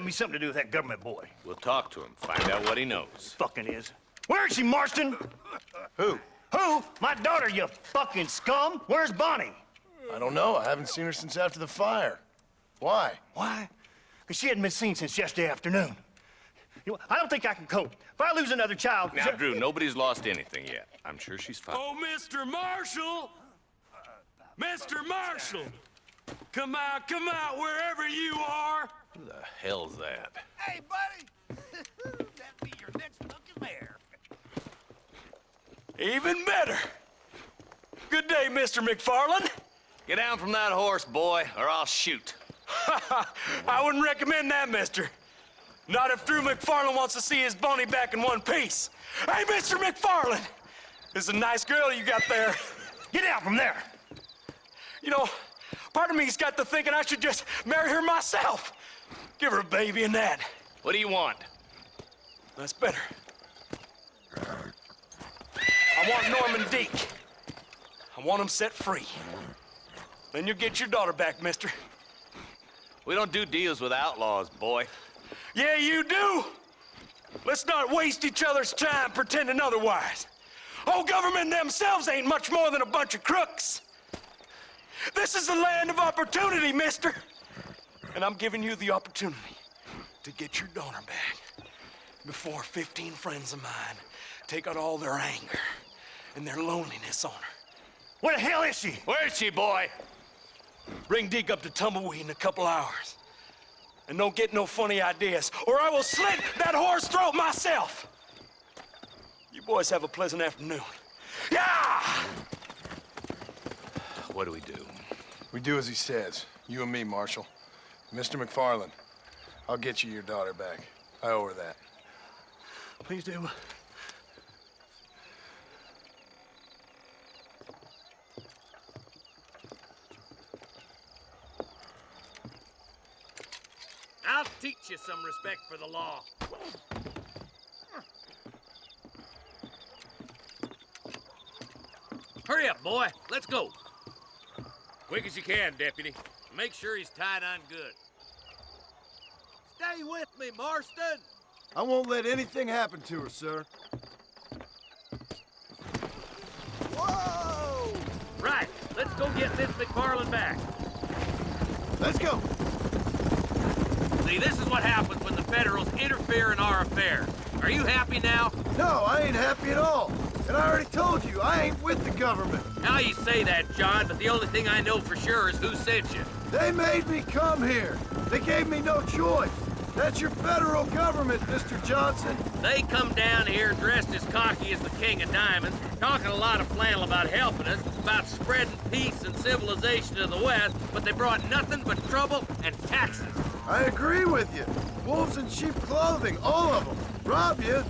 gotta be something to do with that government boy. We'll talk to him, find out what he knows. Fucking is. Where is she, Marston? Who? Who? My daughter, you fucking scum. Where's Bonnie? I don't know. I haven't seen her since after the fire. Why? Why? Because she hadn't been seen since yesterday afternoon. You know, I don't think I can cope. If I lose another child... Now, Drew, nobody's lost anything yet. I'm sure she's fine. Oh, Mr. Marshall! Mr. Marshall! Come out, wherever you are! Who the hell's that? Hey, buddy! That'd be your next lucky mare. Even better! Good day, Mr. McFarland. Get down from that horse, boy, or I'll shoot. I wouldn't recommend that, mister. Not if Drew McFarland wants to see his Bonnie back in one piece. Hey, Mr. McFarland! This is a nice girl you got there. Get out from there! You know, part of me's got to thinking I should just marry her myself. Give her a baby and that. What do you want? That's better. I want Norman Deek. I want him set free. Then you'll get your daughter back, mister. We don't do deals with outlaws, boy. Yeah, you do! Let's not waste each other's time pretending otherwise. Old government themselves ain't much more than a bunch of crooks. This is the land of opportunity, mister. And I'm giving you the opportunity to get your daughter back before 15 friends of mine take out all their anger and their loneliness on her. Where the hell is she? Where is she, boy? Bring Deke up to Tumbleweed in a couple hours. And don't get no funny ideas, or I will slit that horse throat myself. You boys have a pleasant afternoon. Yeah! What do we do? We do as he says. You and me, Marshal. Mr. McFarland, I'll get you your daughter back. I owe her that. Please do. I'll teach you some respect for the law. Hurry up, boy. Let's go. Quick as you can, Deputy. Make sure he's tied on good. Stay with me, Marston. I won't let anything happen to her, sir. Whoa! Right. Let's go get this McFarland back. Let's go. See, this is what happens when the Federals interfere in our affairs. Are you happy now? No, I ain't happy at all. And I already told you, I ain't with the government. Now you say that, John, but the only thing I know for sure is who sent you. They made me come here. They gave me no choice. That's your federal government, Mr. Johnson. They come down here dressed as cocky as the King of Diamonds, talking a lot of flannel about helping us, about spreading peace and civilization to the West, but they brought nothing but trouble and taxes. I agree with you. Wolves in sheep clothing, all of them. Rob you.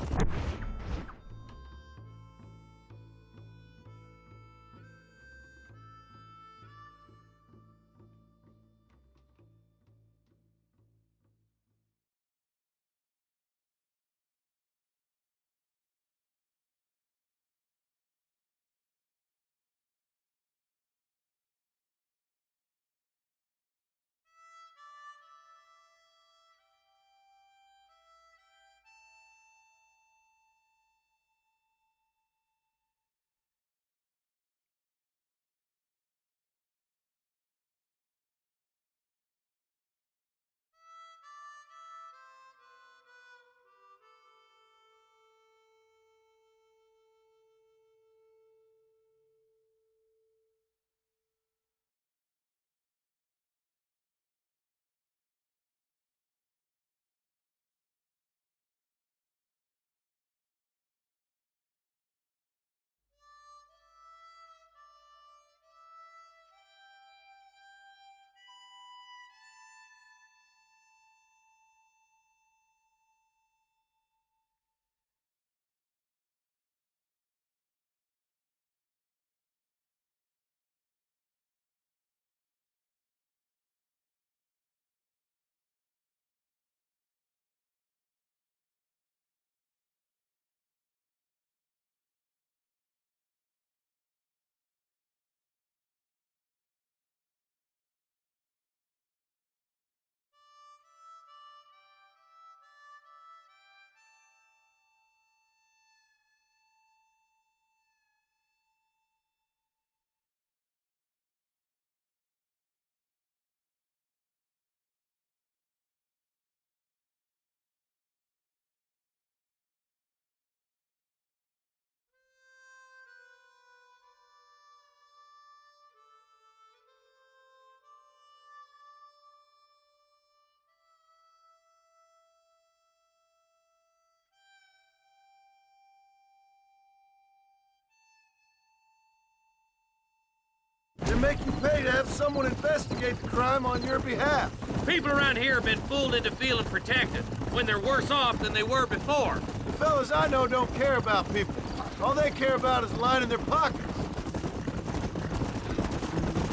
make you pay to have someone investigate the crime on your behalf. People around here have been fooled into feeling protected when they're worse off than they were before. The fellas I know don't care about people. All they care about is lining their pockets.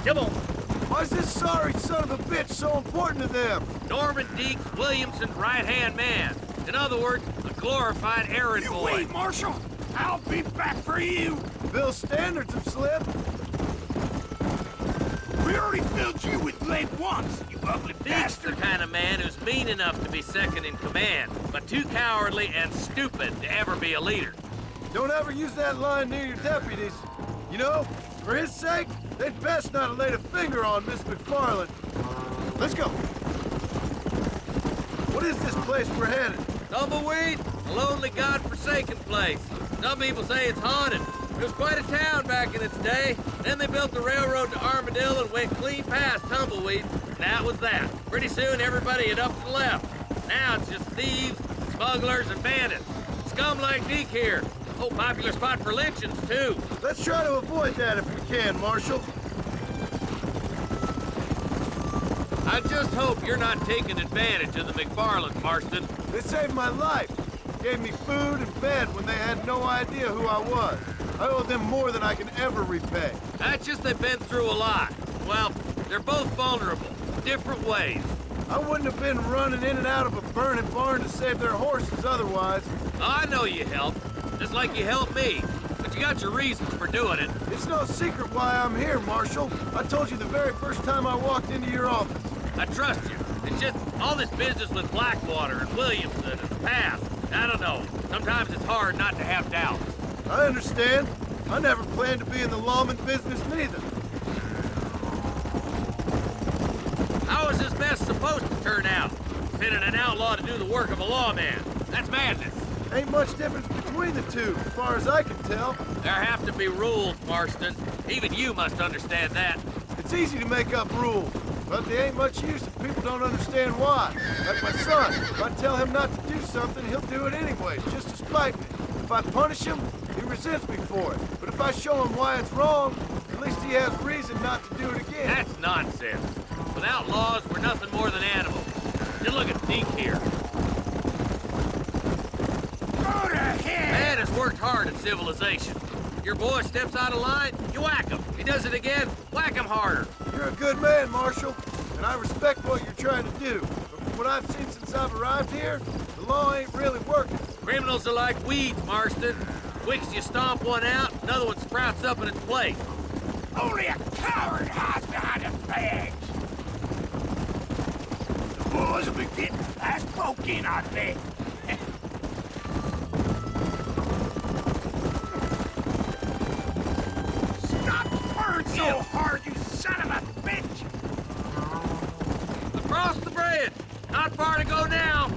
Come on. Why is this sorry son of a bitch so important to them? Norman Deeks Williamson's right-hand man. In other words, a glorified errand You boy. wait, Marshal. I'll be back for you. Bill's standards have slipped. We already filled you with lead once, you ugly Deeks the bastard. kind of man who's mean enough to be second in command, but too cowardly and stupid to ever be a leader. Don't ever use that line near your deputies. You know, for his sake, they'd best not have laid a finger on Miss McFarland. Let's go. What is this place we're headed? Tumbleweed, a lonely, god-forsaken place. Some people say it's haunted. It was quite a town back in its day. Then they built the railroad to Armadillo and went clean past Tumbleweed. And that was that. Pretty soon, everybody had up and left. Now it's just thieves, smugglers, and bandits. Scum like Deke here. Oh, popular spot for lynchings, too. Let's try to avoid that if we can, Marshal. I just hope you're not taking advantage of the McFarlands, Marston. They saved my life. Gave me food and bed when they had no idea who I was. I owe them more than I can ever repay. That's just they've been through a lot. Well, they're both vulnerable, different ways. I wouldn't have been running in and out of a burning barn to save their horses otherwise. I know you helped, just like you helped me. But you got your reasons for doing it. It's no secret why I'm here, Marshal. I told you the very first time I walked into your office. I trust you. It's just all this business with Blackwater and Williamson and the past. I don't know. Sometimes it's hard not to have doubts. I understand. I never planned to be in the lawman business neither. How is this mess supposed to turn out? Pinning an outlaw to do the work of a lawman. That's madness. Ain't much difference between the two, as far as I can tell. There have to be rules, Marston. Even you must understand that. It's easy to make up rules, but they ain't much use if people don't understand why. Like my son, if I tell him not to do something, he'll do it anyway, just to spite me. If I punish him, he resents me for it. But if I show him why it's wrong, at least he has reason not to do it again. That's nonsense. Without laws, we're nothing more than animals. Just look at Deke here. Go to hell. Man has worked hard at civilization. Your boy steps out of line, you whack him. He does it again, whack him harder. You're a good man, Marshal, and I respect what you're trying to do. But from what I've seen since I've arrived here, the law ain't really working. Criminals are like weeds, Marston. Quick as you stomp one out, another one sprouts up in its place. Only a coward hides behind a badge. The boys will be getting last poke in, I bet. Stop burning so hard, you son of a bitch! Across the bridge. Not far to go now.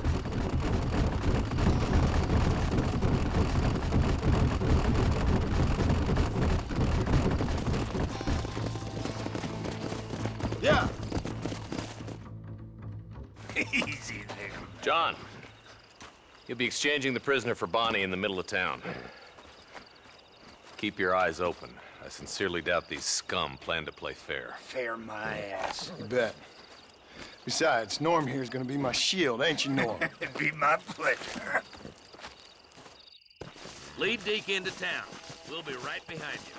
Yeah. Easy there. John, you'll be exchanging the prisoner for Bonnie in the middle of town. Keep your eyes open. I sincerely doubt these scum plan to play fair. Fair my ass. You bet. Besides, Norm here's gonna be my shield, ain't you, Norm? It'd be my pleasure. Lead Deke into town. We'll be right behind you.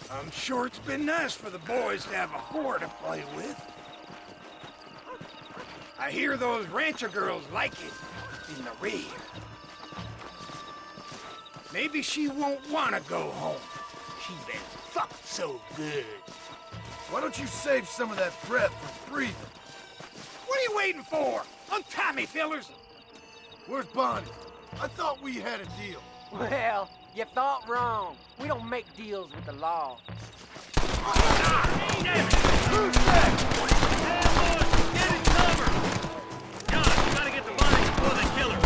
I'm sure it's been nice for the boys to have a whore to play with. I hear those rancher girls like it in the rear. Maybe she won't want to go home. She's been fucked so good. Why don't you save some of that breath for breathing? What are you waiting for? Untie me, fellers. Where's Bonnie? I thought we had a deal. Well, you thought wrong. We don't make deals with the law. Who's that? Get in cover! John, you gotta get the body before they kill her.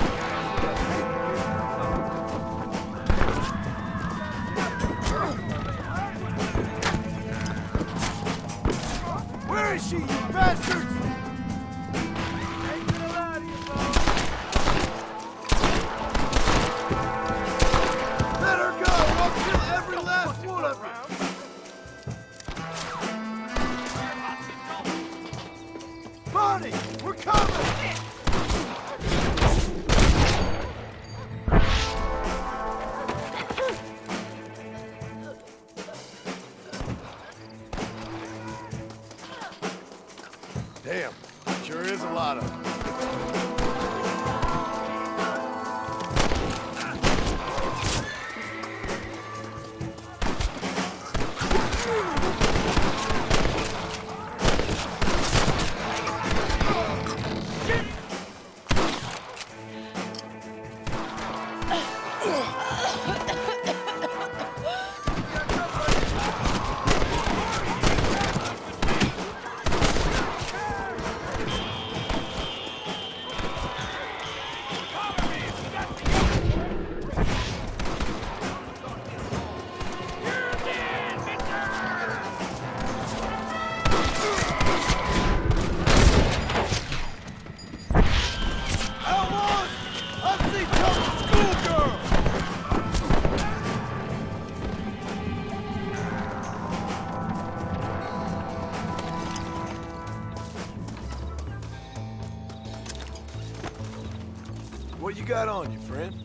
Where is she, you bastards? Let her go! I'll kill every last one of you! What you got on you, friend?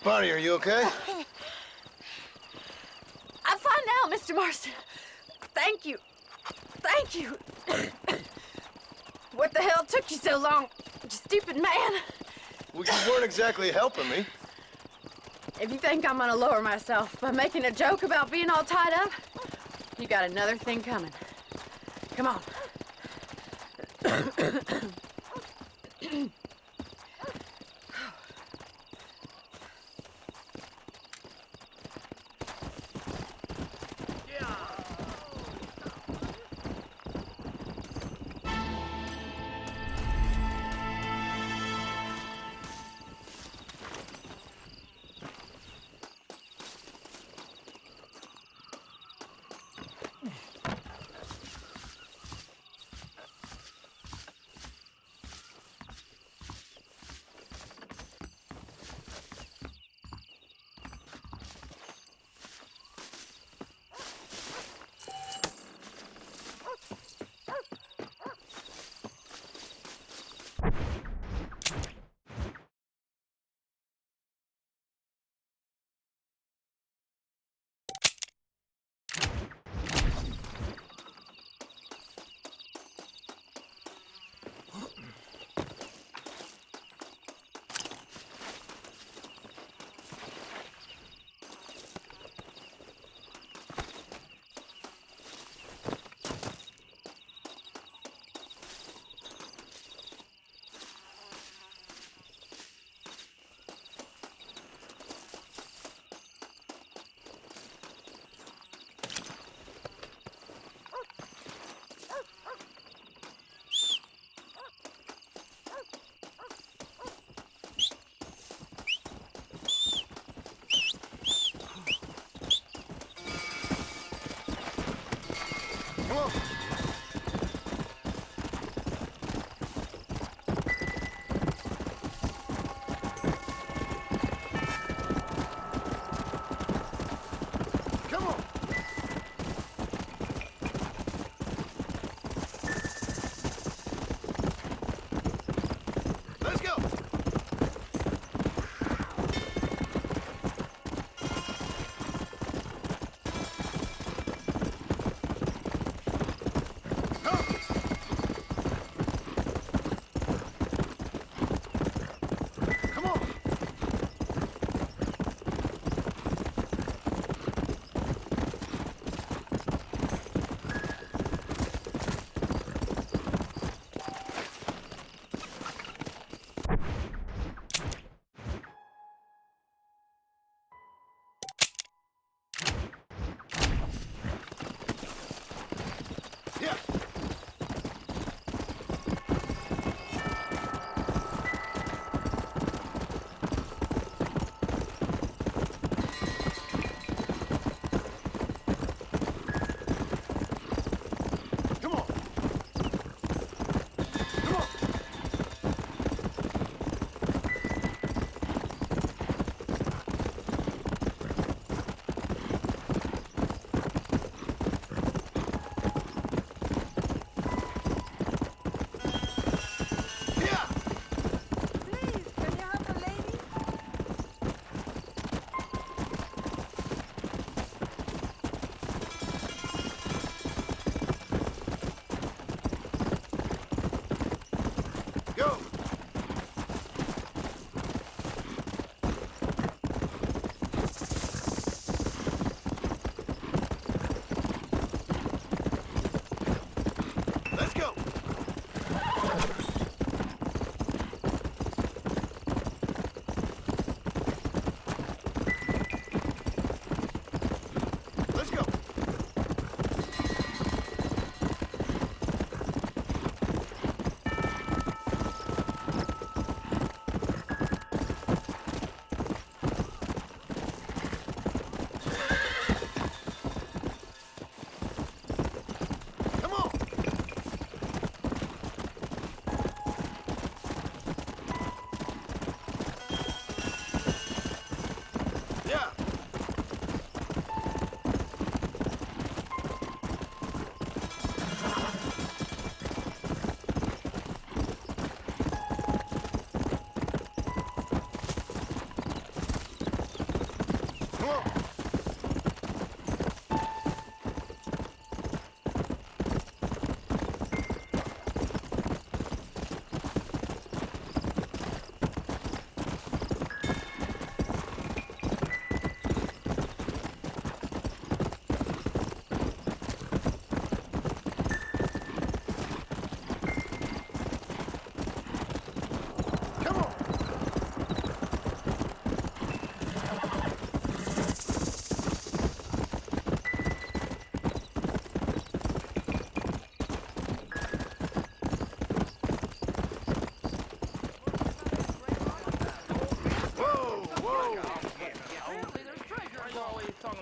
Bonnie, are you okay? I'm fine now, Mr. Marston. Thank you. Thank you. What the hell took you so long, you stupid man? Well, you weren't exactly helping me. If you think I'm gonna lower myself by making a joke about being all tied up, you got another thing coming. Come on.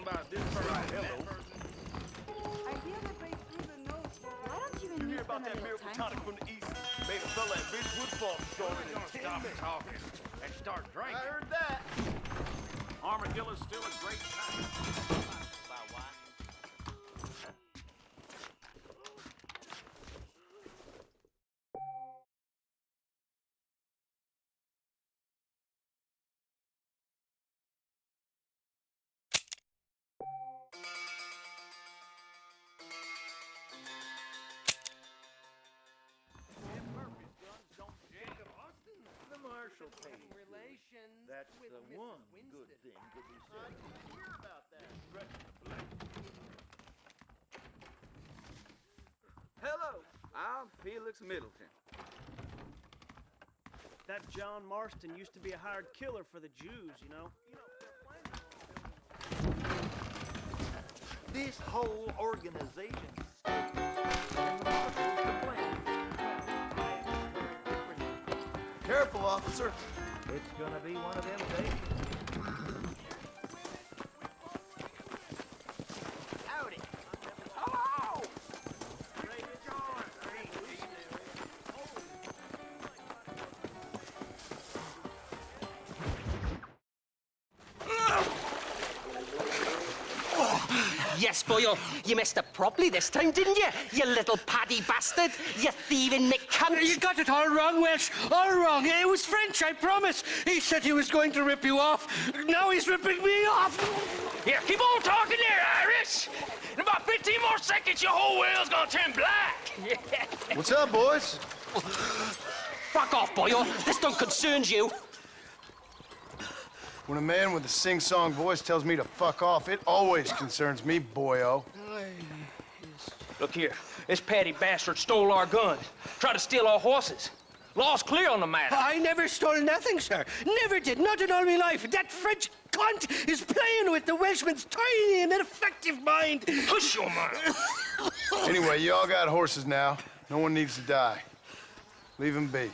about this person and that person. I hear that break through the nose. Why don't you and me spend a little time from the east made a fella at Ridgewood Falls short in 10 minutes. Stop talking and start drinking. I heard that. Armadillo's still a great time. By why? The Marshall page. Relations That's with the Mrs. one Winston. good thing to be said. I didn't hear about that. Hello, I'm Felix Middleton. That John Marston used to be a hired killer for the Jews, you know? This whole organization. Careful, officer. It's gonna be one of them days. Howdy. Hello! Yes, boyo, you messed up properly this time, didn't you? You little paddy bastard. You thieving McCunt. You got it all wrong, Welsh. All wrong. It was French, I promise. He said he was going to rip you off. Now he's ripping me off. Here, keep on talking there, Irish. In about 15 more seconds, your whole whale's gonna turn black. What's up, boys? Fuck off, boyo. This don't concern you. When a man with a sing-song voice tells me to fuck off, it always concerns me, boyo. Look here, this Paddy bastard stole our gun, tried to steal our horses. Law's clear on the matter. I never stole nothing, sir. Never did, not in all my life. That French cunt is playing with the Welshman's tiny and ineffective mind. Hush your mouth. Anyway, you all got horses now. No one needs to die. Leave him be.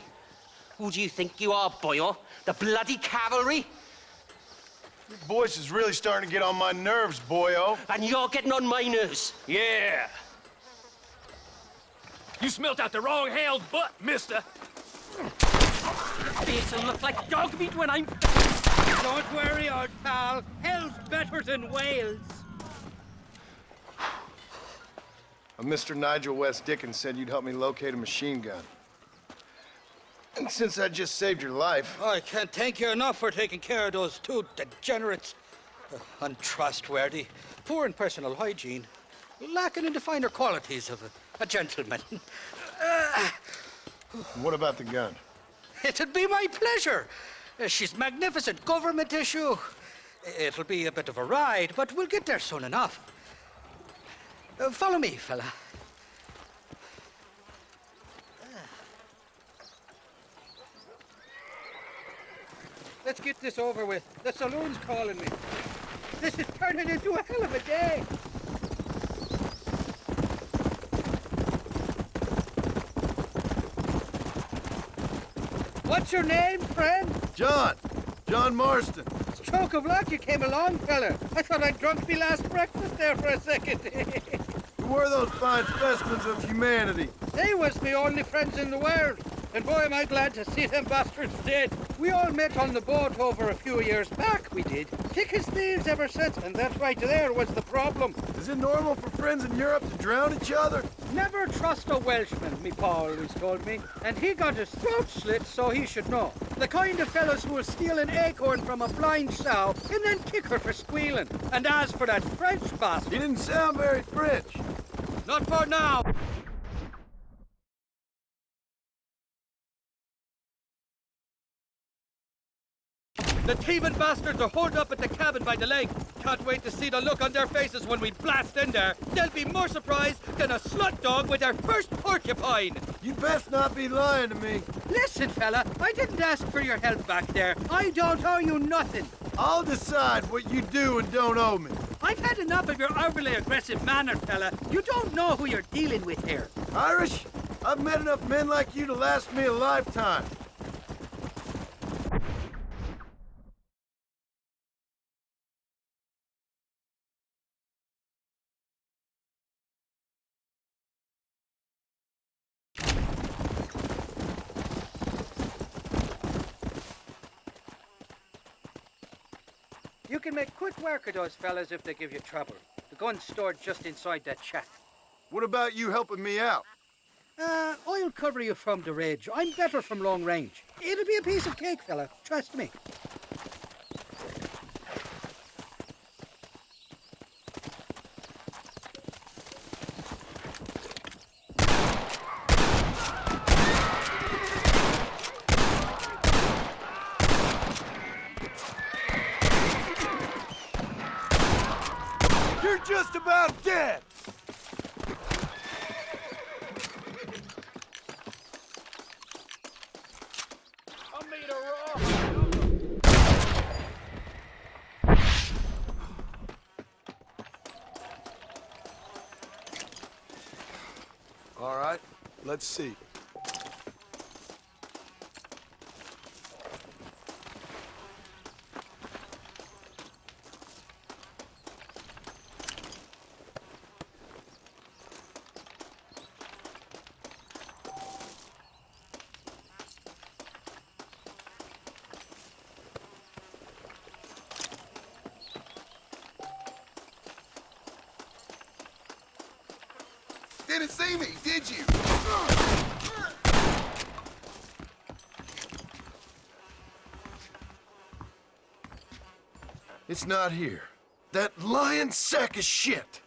Who do you think you are, boyo? The bloody cavalry? Your voice is really starting to get on my nerves, boyo. And you're getting on my nerves. Yeah. You smelt out the wrong hell's butt, mister. Face'll look like dog meat when I'm... Don't worry, old pal. Hell's better than Wales. Mr. Nigel West Dickens said you'd help me locate a machine gun. And since I just saved your life... I can't thank you enough for taking care of those two degenerates. Untrustworthy, poor in personal hygiene, lacking in the finer qualities of a gentleman. What about the gun? It'd be my pleasure. She's magnificent, government issue. It'll be a bit of a ride, but we'll get there soon enough. Follow me, fella. Let's get this over with. The saloon's calling me. This is turning into a hell of a day. What's your name, friend? John. John Marston. Stroke of luck you came along, fella. I thought I'd drunk me last breakfast there for a second. Who were those fine specimens of humanity? They was me only friends in the world. And boy, am I glad to see them bastards dead. We all met on the boat over a few years back, we did. Thick as thieves ever since, and that right there was the problem. Is it normal for friends in Europe to drown each other? Never trust a Welshman, me pa always told me. And he got his throat slit, so he should know. The kind of fellas who will steal an acorn from a blind sow and then kick her for squealing. And as for that French bastard... He didn't sound very French. Not for now. The thieving bastards are holed up at the cabin by the lake. Can't wait to see the look on their faces when we blast in there. They'll be more surprised than a slut dog with their first porcupine. You best not be lying to me. Listen, fella, I didn't ask for your help back there. I don't owe you nothing. I'll decide what you do and don't owe me. I've had enough of your overly aggressive manner, fella. You don't know who you're dealing with here. Irish, I've met enough men like you to last me a lifetime. You can make quick work of those fellas if they give you trouble. The gun's stored just inside that shack. What about you helping me out? I'll cover you from the ridge. I'm better from long range. It'll be a piece of cake, fella. Trust me. You're just about dead! All right, let's see. Didn't see me, did you? It's not here. That lying sack of shit!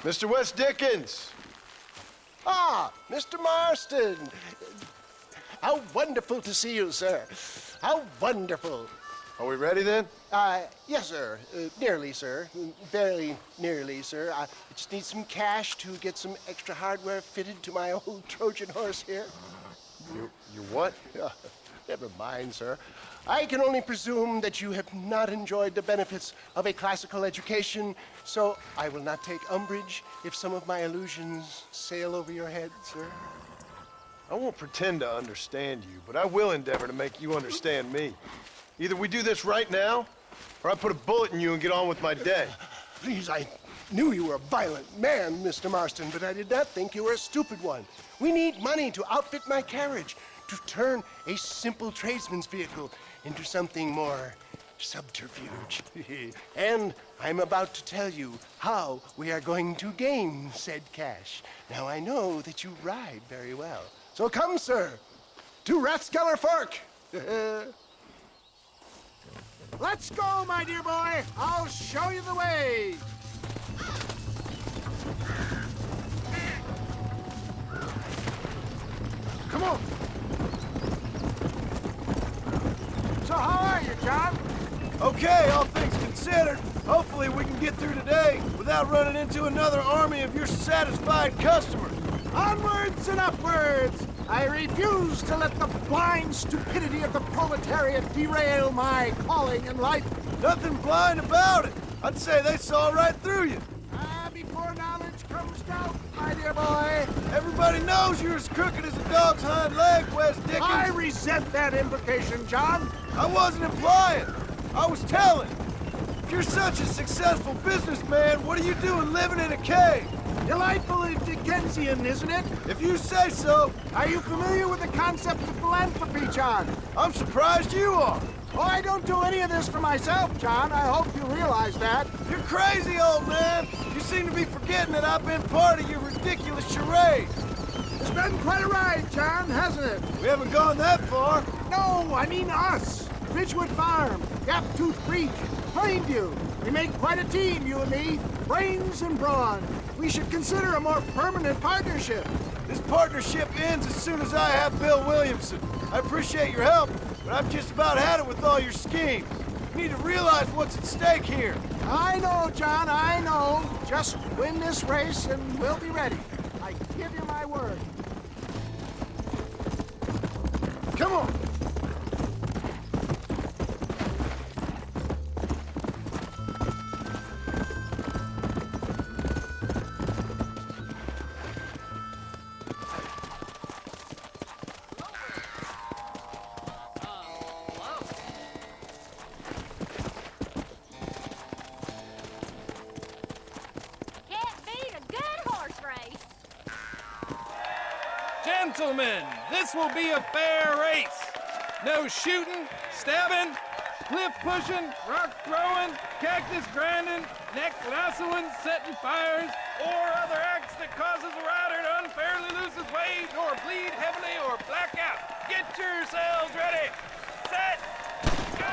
Mr. West Dickens! Ah, Mr. Marston. How wonderful to see you, sir. How wonderful. Are we ready then? Yes, sir. Nearly, sir. Very nearly, sir. I just need some cash to get some extra hardware fitted to my old Trojan horse here. You what? Never mind, sir. I can only presume that you have not enjoyed the benefits of a classical education, so I will not take umbrage if some of my allusions sail over your head, sir. I won't pretend to understand you, but I will endeavor to make you understand me. Either we do this right now, or I put a bullet in you and get on with my day. Please, I knew you were a violent man, Mr. Marston, but I did not think you were a stupid one. We need money to outfit my carriage, to turn a simple tradesman's vehicle into something more subterfuge. And I'm about to tell you how we are going to gain said cash. Now, I know that you ride very well. So come, sir, to Rathskeller Fork. Let's go, my dear boy. I'll show you the way. Come on. So how are you, John? Okay, all things considered. Hopefully we can get through today without running into another army of your satisfied customers. Onwards and upwards! I refuse to let the blind stupidity of the proletariat derail my calling in life. Nothing blind about it. I'd say they saw right through you. Before knowledge comes doubt, my dear boy. Everybody knows you're as crooked as a dog's hind leg, West Dickens. I resent that implication, John. I wasn't implying. I was telling. If you're such a successful businessman, what are you doing living in a cave? Delightfully Dickensian, isn't it? If you say so. Are you familiar with the concept of philanthropy, John? I'm surprised you are. Oh, I don't do any of this for myself, John. I hope you realize that. You're crazy, old man. You seem to be forgetting that I've been part of your ridiculous charade. It's been quite a ride, John, hasn't it? We haven't gone that far. No, I mean us. Ridgewood Farm, Gaptooth Creek, Plainview. We make quite a team, you and me. Brains and brawn. We should consider a more permanent partnership. This partnership ends as soon as I have Bill Williamson. I appreciate your help, but I've just about had it with all your schemes. You need to realize what's at stake here. I know, John, I know. Just win this race and we'll be ready. I give you my word. Come on. Gentlemen, this will be a fair race. No shooting, stabbing, cliff pushing, rock throwing, cactus grinding, neck lassoing, setting fires, or other acts that causes a rider to unfairly lose his way, or bleed heavily, or black out. Get yourselves ready. Set. Go!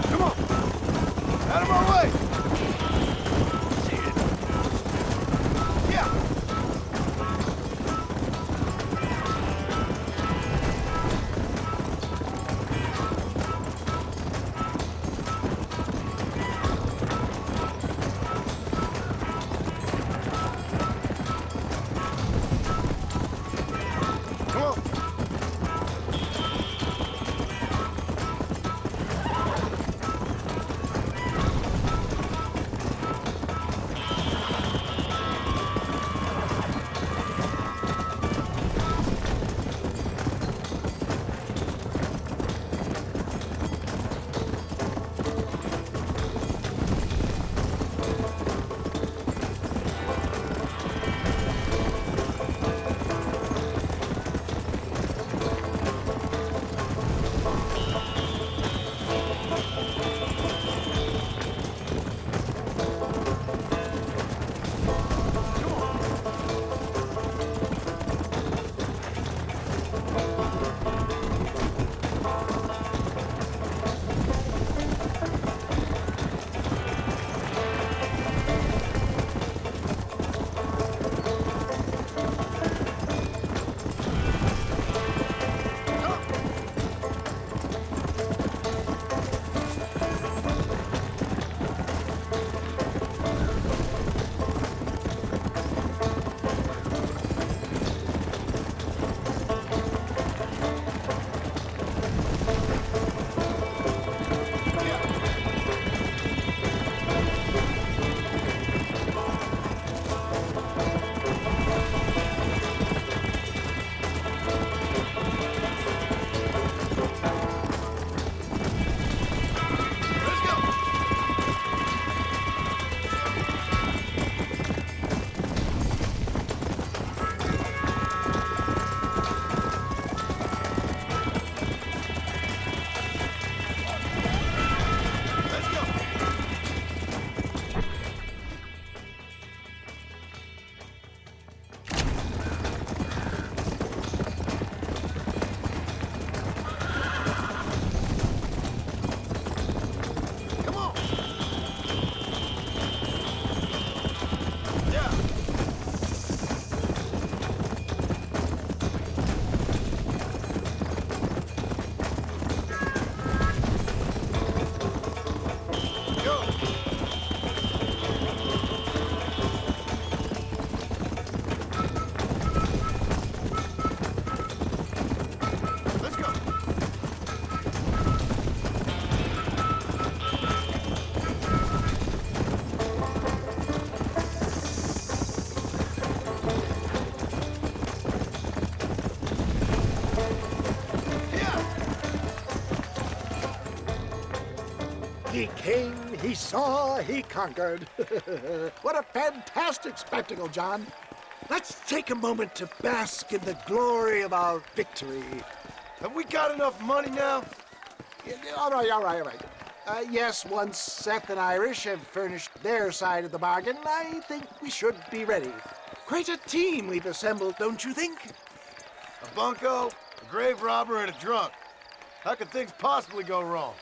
Come on. Out of my way. He came, he saw, he conquered. What a fantastic spectacle, John. Let's take a moment to bask in the glory of our victory. Have we got enough money now? All right. Yes, once Seth and Irish have furnished their side of the bargain, I think we should be ready. Quite a team we've assembled, don't you think? A bunco, a grave robber, and a drunk. How could things possibly go wrong?